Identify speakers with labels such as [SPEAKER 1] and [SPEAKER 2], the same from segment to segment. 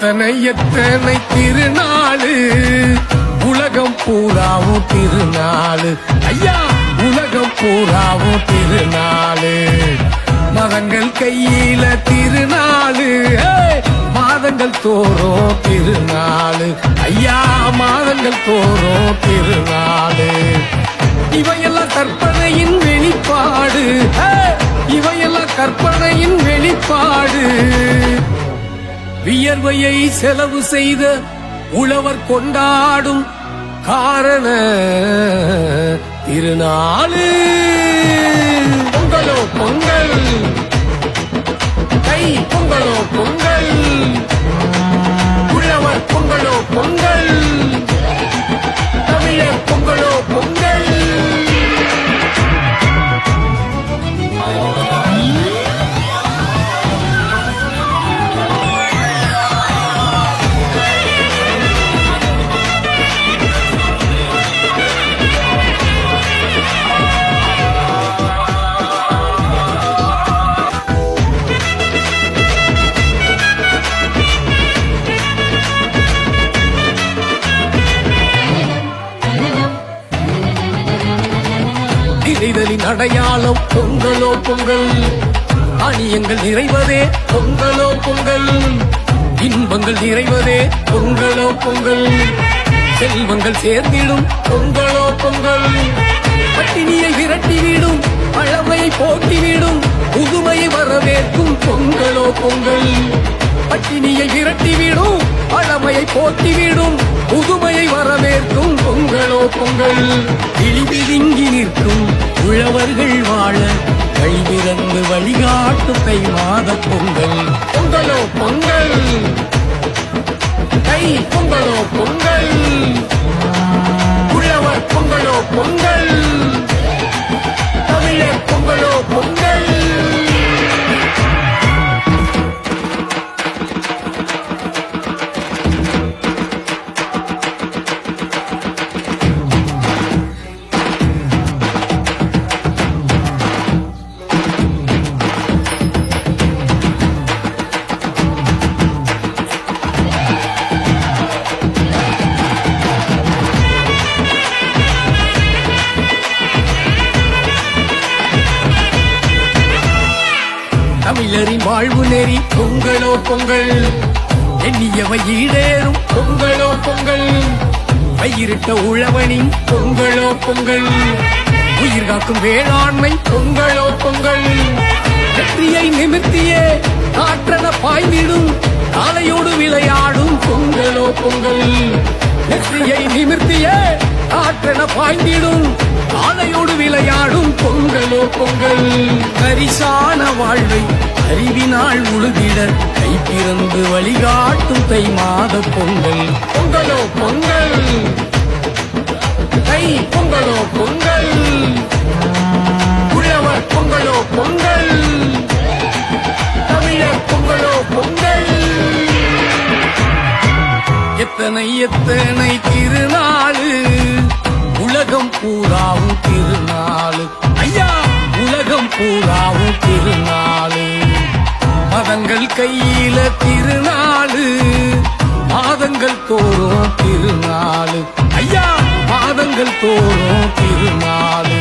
[SPEAKER 1] எத்தனை எத்தனை திருநாளு உலகம் பூராவும் திருநாளு ஐயா, உலகம் பூராவும் திருநாளு. மதங்கள் கையில திருநாளு, மாதங்கள் தோறும் திருநாளு ஐயா, மாதங்கள் தோறும் திருநாளு. இவையெல்லாம் கற்பனையின் வெளிப்பாடு, இவையெல்லாம் கற்பனையின் வெளிப்பாடு. வியர்வையை செலவு செய்த உழவர் கொண்டாடும் காரண திருநாளு. பொங்கலோ பொங்கல், கை பொங்கலோ பொங்கல், உழவர் பொங்கலோ பொங்கல், தமிழர் பொங்கலோ பொங்கல். இறைதலின் அடையாளம் பொங்கலோ பொங்கல், தானியங்கள் நிறைவதே பொங்கலோ பொங்கல், இன்பங்கள் நிறைவதே பொங்கலோ பொங்கல், செல்வங்கள் சேர்ந்திடும் பொங்கலோ பொங்கல், பட்டினியை விரட்டிவிடும் பழமையை போக்கிவிடும் புதுமையை வரவேற்கும் பொங்கலோ பொங்கல், பட்டினியை விரட்டிவிடும் பழமையை போக்கிவிடும் புதுமையை வரவேற்கும் பொங்கலோ பொங்கல். விழிவிழுங்கி நிற்கும் உழவர்கள் வாழ கைவிரந்து வழிகாட்டும் தை மாத பொங்கல். பொங்கலோ பொங்கல், கை பொங்கலோ பொங்கல், உழவர் பொங்கலோ பொங்கல், தமிழர் பொங்கலோ பொங்கல். தமிழரின் வாழ்வு நெறி பொங்கலோ பொங்கல், எண்ணியவை ஈடேறும் பொங்கலோ பொங்கல், பயிரிட்ட உழவனின் பொங்கலோ பொங்கல், உயிர் காக்கும் வேளாண்மை பொங்கலோ பொங்கல், வெற்றியை நிமிர்த்தியே காற்றன பாய்ந்திடும் காலையோடு விளையாடும் பொங்கலோ பொங்கல், வெற்றியை நிமிர்த்தியே காற்றன பாய்ந்திடும் காலையோடு விளையாடும் பொங்கலோ பொங்கல். பரிசான வாழ்வை அறிவினால் உழுதிட கை பிறந்து வழிகாட்டும் தை மாத பொங்கல். பொங்கலோ பொங்கல், கை பொங்கலோ பொங்கல், உழவர் பொங்கலோ பொங்கல், தமிழர் பொங்கலோ பொங்கல். எத்தனை எத்தனை திருநாளு உலகம் பூராவும் திருநாளு ஐயா, உலகம் பூராவும் திருநாளு. மதங்கள் கையில திருநாளு, மாதங்கள் தோறும் திருநாளு ஐயா, மாதங்கள் தோறும் திருநாளு.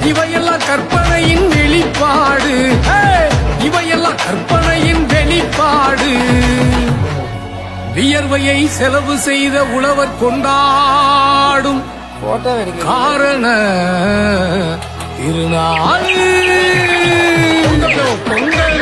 [SPEAKER 1] இவையெல்லாம் கற்பனையின் வெளிப்பாடு, இவையெல்லாம் கற்பனையின் வெளிப்பாடு. வியர்வையை செலவு செய்த உழவர் கொண்டாடும் காரண திருநாள். பொங்கலோ பொங்கல்.